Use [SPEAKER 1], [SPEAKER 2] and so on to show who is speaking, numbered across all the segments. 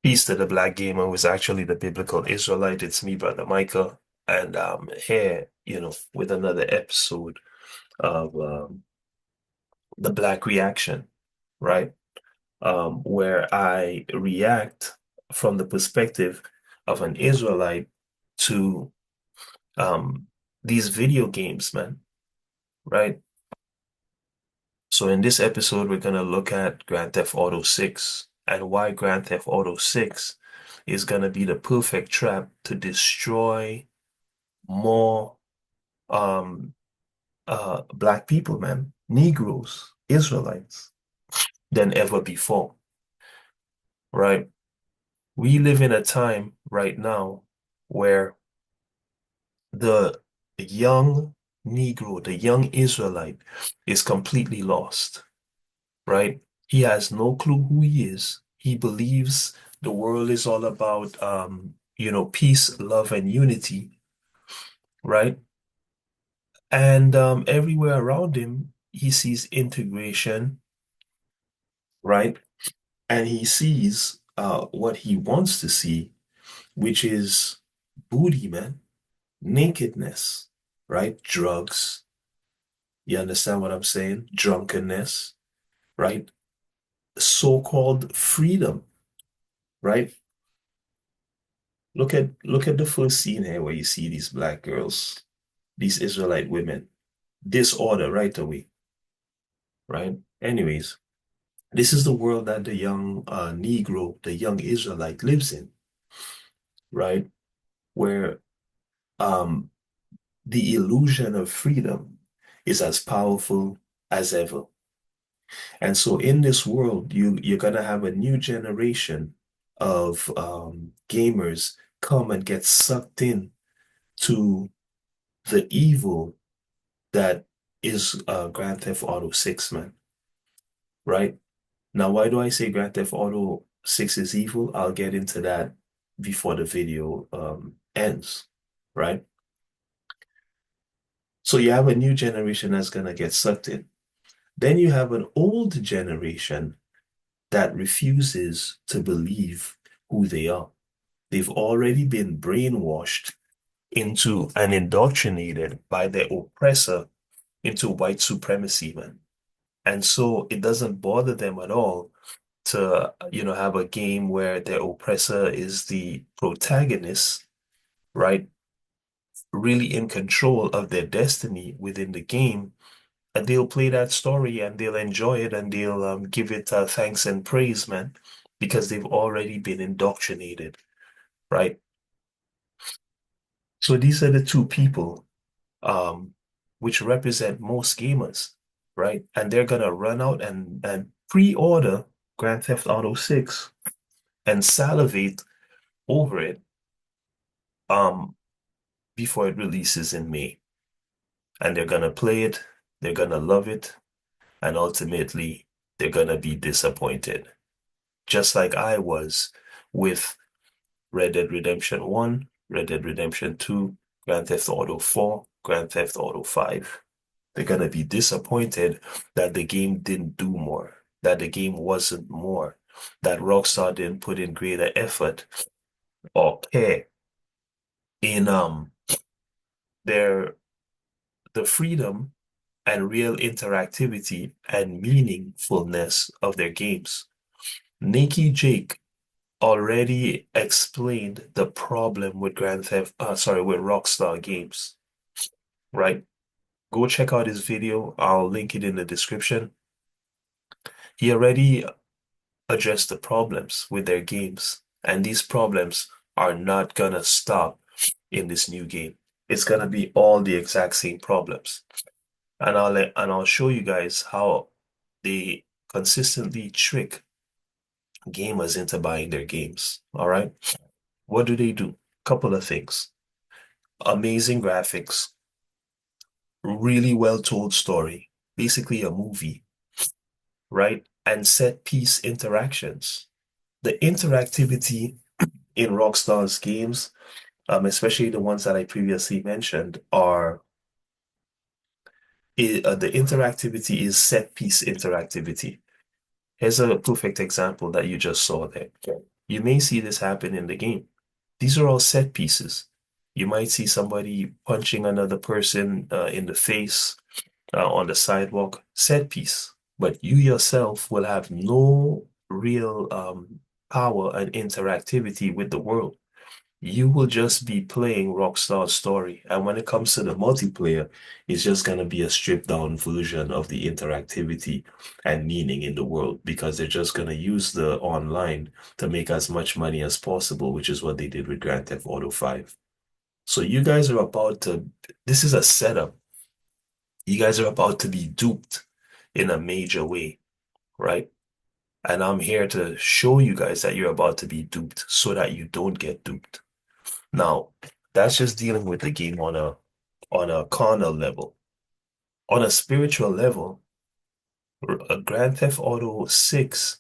[SPEAKER 1] Peace to the black gamer who is actually the biblical Israelite. It's me, Brother Micah, and I'm here, with another episode of the Black Reaction, right? Where I react from the perspective of an Israelite to um, these video games, man, right? So in this episode, we're gonna look at Grand Theft Auto 6 and why Grand Theft Auto 6 is gonna be the perfect trap to destroy more um black people, man, Negroes, Israelites than ever before, right? We live in a time right now where the young Negro, the young Israelite is completely lost, right? He has no clue who he is. He believes the world is all about peace, love, and unity, right? And everywhere around him, he sees integration, right? And he sees what he wants to see, which is booty, man, nakedness, right? Drugs. You understand what I'm saying? Drunkenness, right? So-called freedom, right? Look at the first scene here where you see these black girls, these Israelite women, disorder right away, right? Anyways, this is the world that the young Negro, the young Israelite lives in, right? Where um, the illusion of freedom is as powerful as ever. And so in this world, you're gonna have a new generation of gamers come and get sucked in to the evil that is Grand Theft Auto 6, man. Right? Now, why do I say Grand Theft Auto 6 is evil? I'll get into that before the video ends, right? So you have a new generation that's gonna get sucked in. Then you have an old generation that refuses to believe who they are. They've already been brainwashed into and indoctrinated by their oppressor into white supremacy, man. And so it doesn't bother them at all to, have a game where their oppressor is the protagonist, right? Really in control of their destiny within the game. And they'll play that story and they'll enjoy it and they'll give it thanks and praise, man, because they've already been indoctrinated, right? So these are the two people um, which represent most gamers, right? And they're gonna run out and pre-order Grand Theft Auto 6 and salivate over it um, before it releases in May. And they're gonna play it, they're gonna love it, and ultimately they're gonna be disappointed. Just like I was with Red Dead Redemption 1, Red Dead Redemption 2, Grand Theft Auto 4, Grand Theft Auto 5. They're going to be disappointed that the game didn't do more, that the game wasn't more, that Rockstar didn't put in greater effort or care in their the freedom and real interactivity and meaningfulness of their games. Nikki Jake already explained the problem with with Rockstar games, right? Go check out his video. I'll link it in the description. He already addressed the problems with their games, and these problems are not gonna stop in this new game. It's gonna be all the exact same problems. And I'll show you guys how they consistently trick gamers into buying their games. All right? What do? Couple of things. Amazing graphics, really well told story, basically a movie, right? And set piece interactions. The interactivity in Rockstar's games, especially the ones that I previously mentioned, the interactivity is set piece interactivity. Here's a perfect example that you just saw there. You may see this happen in the game. These are all set pieces. You might see somebody punching another person in the face on the sidewalk, set piece. But you yourself will have no real power and interactivity with the world. You will just be playing Rockstar's story. And when it comes to the multiplayer, it's just going to be a stripped down version of the interactivity and meaning in the world because they're just going to use the online to make as much money as possible, which is what they did with Grand Theft Auto 5. So you guys are about to, this is a setup. You guys are about to be duped in a major way, right? And I'm here to show you guys that you're about to be duped so that you don't get duped. Now, that's just dealing with the game on a carnal level. On a spiritual level, a Grand Theft Auto 6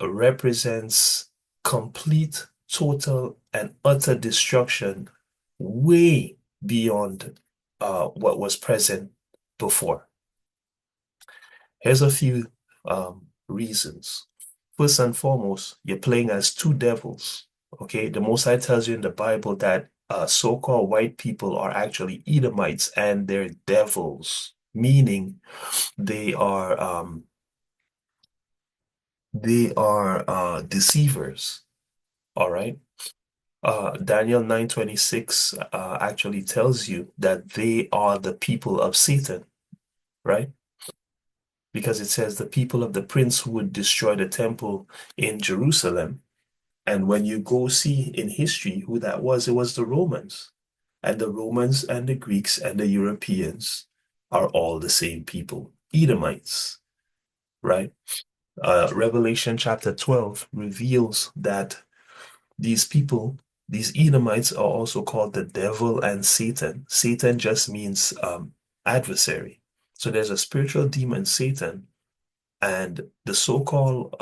[SPEAKER 1] represents complete, total, and utter destruction way beyond what was present before. Here's a few reasons. First and foremost, you're playing as two devils. Okay, the Most High tells you in the Bible that so-called white people are actually Edomites and they're devils, meaning they are deceivers. All right. Daniel 9:26 actually tells you that they are the people of Satan, right? Because it says the people of the prince who would destroy the temple in Jerusalem. And when you go see in history who that was, it was the Romans. And the Romans and the Greeks and the Europeans are all the same people, Edomites, right? Revelation chapter 12 reveals that these people, these Edomites, are also called the devil and Satan. Satan just means adversary. So there's a spiritual demon, Satan, and the so-called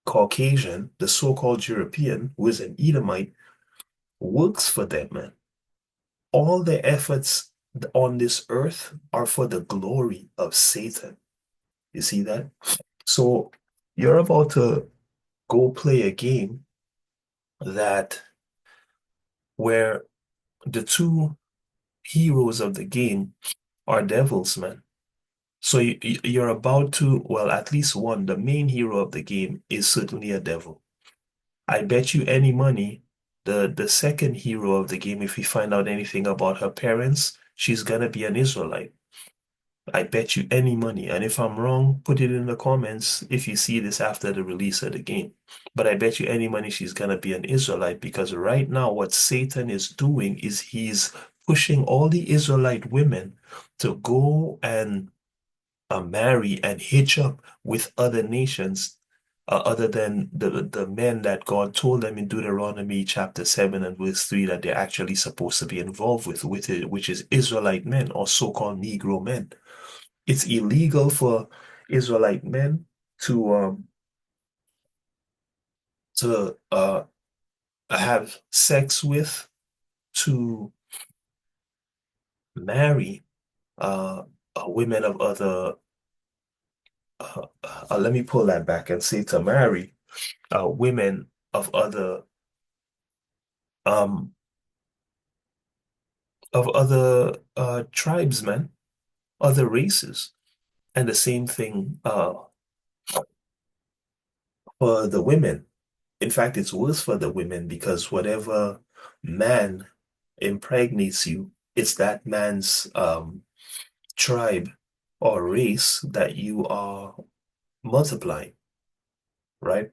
[SPEAKER 1] Caucasian, the so-called European, who is an Edomite, works for them, man. All their efforts on this earth are for the glory of Satan. You see that? So you're about to go play a game that where the two heroes of the game are devils, man. So you're about to, well, at least one, the main hero of the game is certainly a devil. I bet you any money, the second hero of the game, if we find out anything about her parents, she's gonna be an Israelite. I bet you any money. And if I'm wrong, put it in the comments if you see this after the release of the game. But I bet you any money she's gonna be an Israelite because right now what Satan is doing is he's pushing all the Israelite women to go and marry and hitch up with other nations other than the men that God told them in Deuteronomy chapter 7 and verse 3 that they're actually supposed to be involved with it, which is Israelite men or so-called Negro men. It's illegal for Israelite men to have sex with, to marry women of other let me pull that back and say to marry women of um other tribesmen, other races. And the same thing for the women. In fact, it's worse for the women because whatever man impregnates you, it's that man's tribe or race that you are multiplying, right?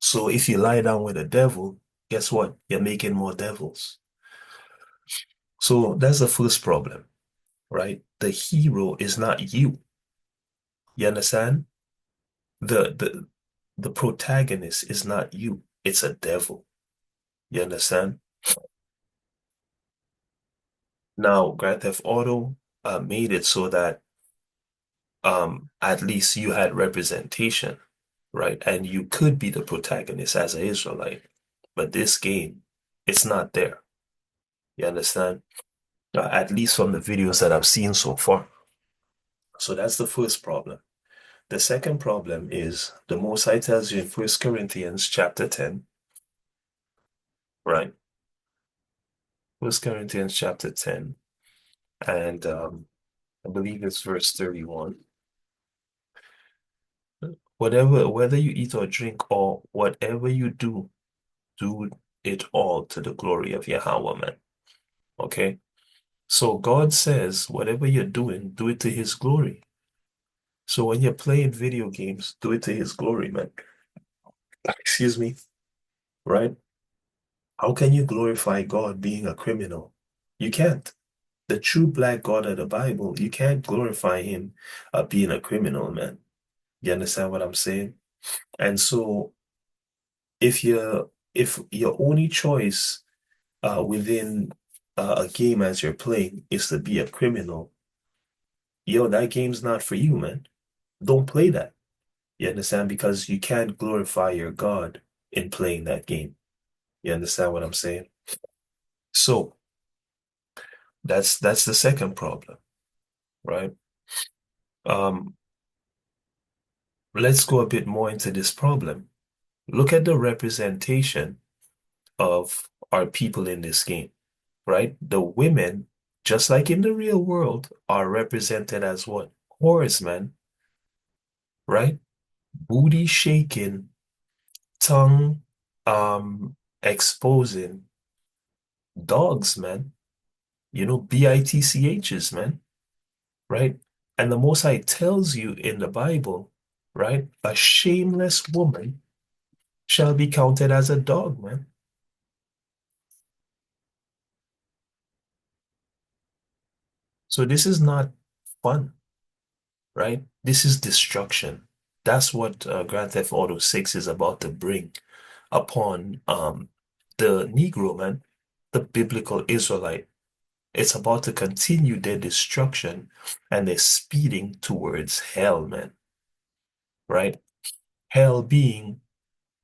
[SPEAKER 1] So if you lie down with a devil, guess what? You're making more devils. So that's the first problem, right? The hero is not you. You understand? The the protagonist is not you. It's a devil. You understand? Now, Grand Theft Auto made it so that at least you had representation, right? And you could be the protagonist as an Israelite. But this game, it's not there. You understand? At least from the videos that I've seen so far. So that's the first problem. The second problem is the Most High tells you in 1 Corinthians chapter 10, right? 1 Corinthians chapter 10, and I believe it's verse 31. Whether you eat or drink or whatever you do, do it all to the glory of Yahweh, man. Okay? So God says, whatever you're doing, do it to his glory. So when you're playing video games, do it to his glory, man. Excuse me, right? How can you glorify God being a criminal? You can't. The true black God of the Bible, you can't glorify him being a criminal, man. You understand what I'm saying? And so if your only choice within a game as you're playing is to be a criminal, yo, that game's not for you, man. Don't play that. You understand? Because you can't glorify your God in playing that game. You understand what I'm saying? So that's the second problem, right? Um, let's go a bit more into this problem. Look at the representation of our people in this game, right? The women, just like in the real world, are represented as what? Whores, man, right? Booty shaking, tongue exposing dogs, man. You know, bitch's, man, right? And the Most High tells you in the Bible, right? A shameless woman shall be counted as a dog, man. So this is not fun, right? This is destruction. That's what Grand Theft Auto 6 is about to bring upon the Negro, man, the biblical Israelite. It's about to continue their destruction and they're speeding towards hell, man, right? Hell being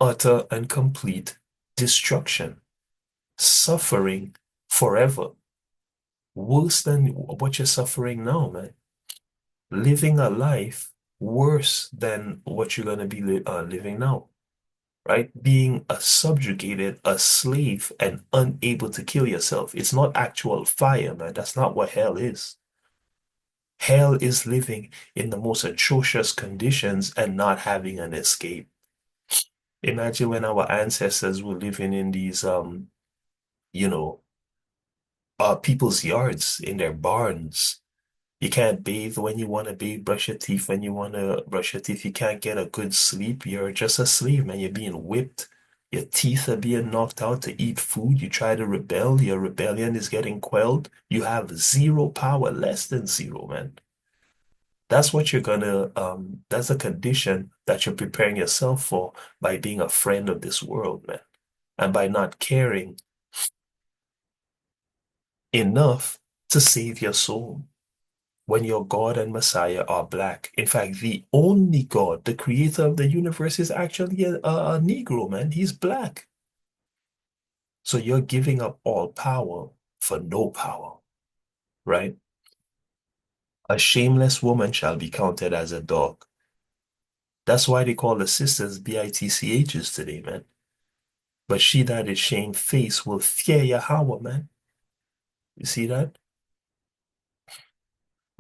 [SPEAKER 1] utter and complete destruction, suffering forever, worse than what you're suffering now, man. Living a life worse than what you're going to be living now, right? Being a subjugated, a slave, and unable to kill yourself. It's not actual fire, man. That's not what hell is. Hell is living in the most atrocious conditions and not having an escape. Imagine when our ancestors were living in these, you know, people's yards, in their barns. You can't bathe when you want to bathe, brush your teeth when you want to brush your teeth. You can't get a good sleep. You're just a slave, man. You're being whipped. Your teeth are being knocked out to eat food. You try to rebel. Your rebellion is getting quelled. You have zero power, less than zero, man. That's what you're gonna, that's a condition that you're preparing yourself for by being a friend of this world, man. And by not caring enough to save your soul when your God and Messiah are black. In fact, the only God, the creator of the universe, is actually a Negro, man. He's black. So you're giving up all power for no power, right? A shameless woman shall be counted as a dog. That's why they call the sisters bitch's today, man. But she that is shamefaced will fear Yahweh, man. You see that?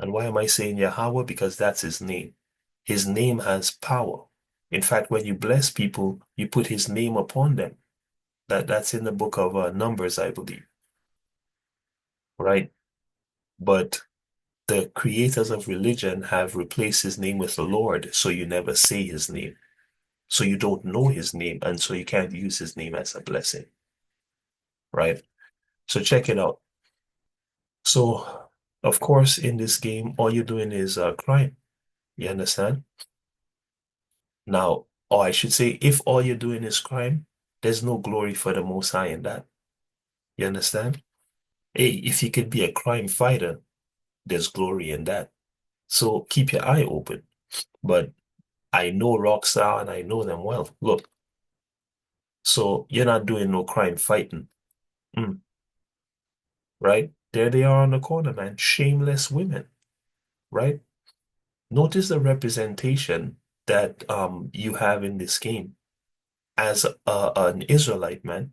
[SPEAKER 1] And why am I saying Yahweh? Because that's his name. His name has power. In fact, when you bless people, you put his name upon them. That's in the book of Numbers, I believe, right? But the creators of religion have replaced his name with the Lord, so you never say his name. So you don't know his name, and so you can't use his name as a blessing, right? So check it out. So, of course, in this game, all you're doing is crime. You understand? Now, or I should say, if all you're doing is crime, there's no glory for the Most High in that. You understand? Hey, if you could be a crime fighter, there's glory in that. So keep your eye open. But I know Rockstar and I know them well. Look, so you're not doing no crime fighting, right? There they are on the corner, man. Shameless women, right? Notice the representation that you have in this game as an Israelite, man.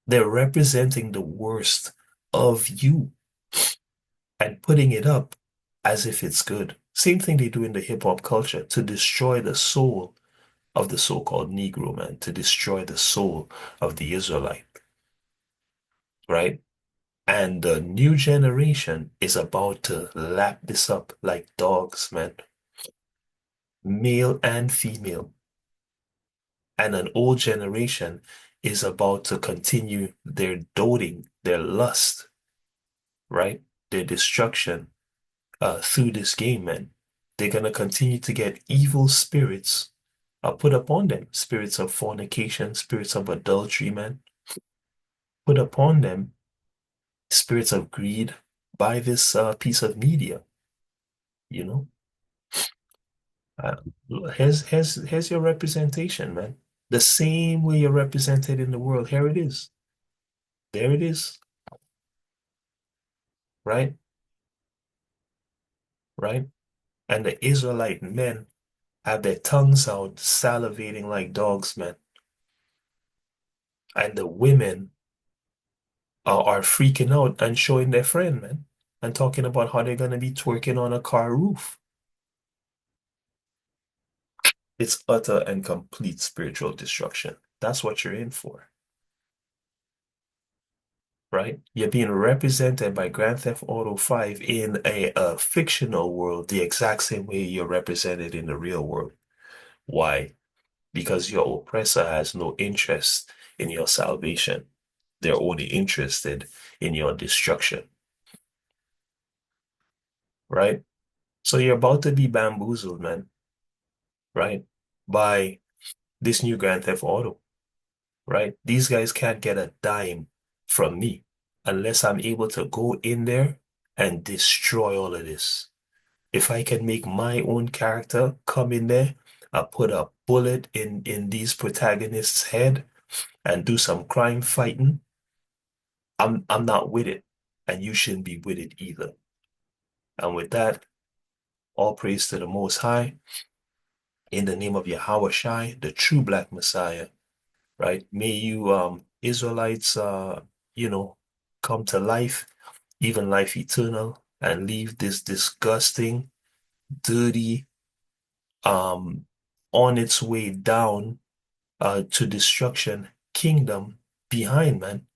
[SPEAKER 1] They're representing the worst of you and putting it up as if it's good. Same thing they do in the hip hop culture to destroy the soul of the so-called Negro, man, to destroy the soul of the Israelite, right? And the new generation is about to lap this up like dogs, man, male and female. And an old generation is about to continue their doting, their lust, right? Their destruction through this game, man. They're gonna continue to get evil spirits put upon them, spirits of fornication, spirits of adultery, man, put upon them, spirits of greed by this piece of media, you know. Uh, here's your representation, man. The same way you're represented in the world. Here it is. There it is, right? Right? And the Israelite men have their tongues out, salivating like dogs, man. And the women are freaking out and showing their friend, man, and talking about how they're gonna be twerking on a car roof. It's utter and complete spiritual destruction. That's what you're in for, right? You're being represented by Grand Theft Auto 5 in a fictional world the exact same way you're represented in the real world. Why? Because your oppressor has no interest in your salvation. They're only interested in your destruction, right? So you're about to be bamboozled, man, right? By this new Grand Theft Auto, right? These guys can't get a dime from me unless I'm able to go in there and destroy all of this. If I can make my own character come in there, I put a bullet in these protagonists' head and do some crime fighting, I'm not with it, and you shouldn't be with it either. And with that, all praise to the Most High, in the name of Yahweh Shai, the true Black Messiah, right? May you Israelites you know, come to life, even life eternal, and leave this disgusting, dirty, um, on its way down to destruction kingdom behind, man,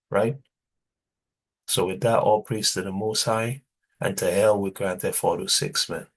[SPEAKER 1] right? So with that, all praise to the Most High, and to hell with Grand Theft Auto 6, man.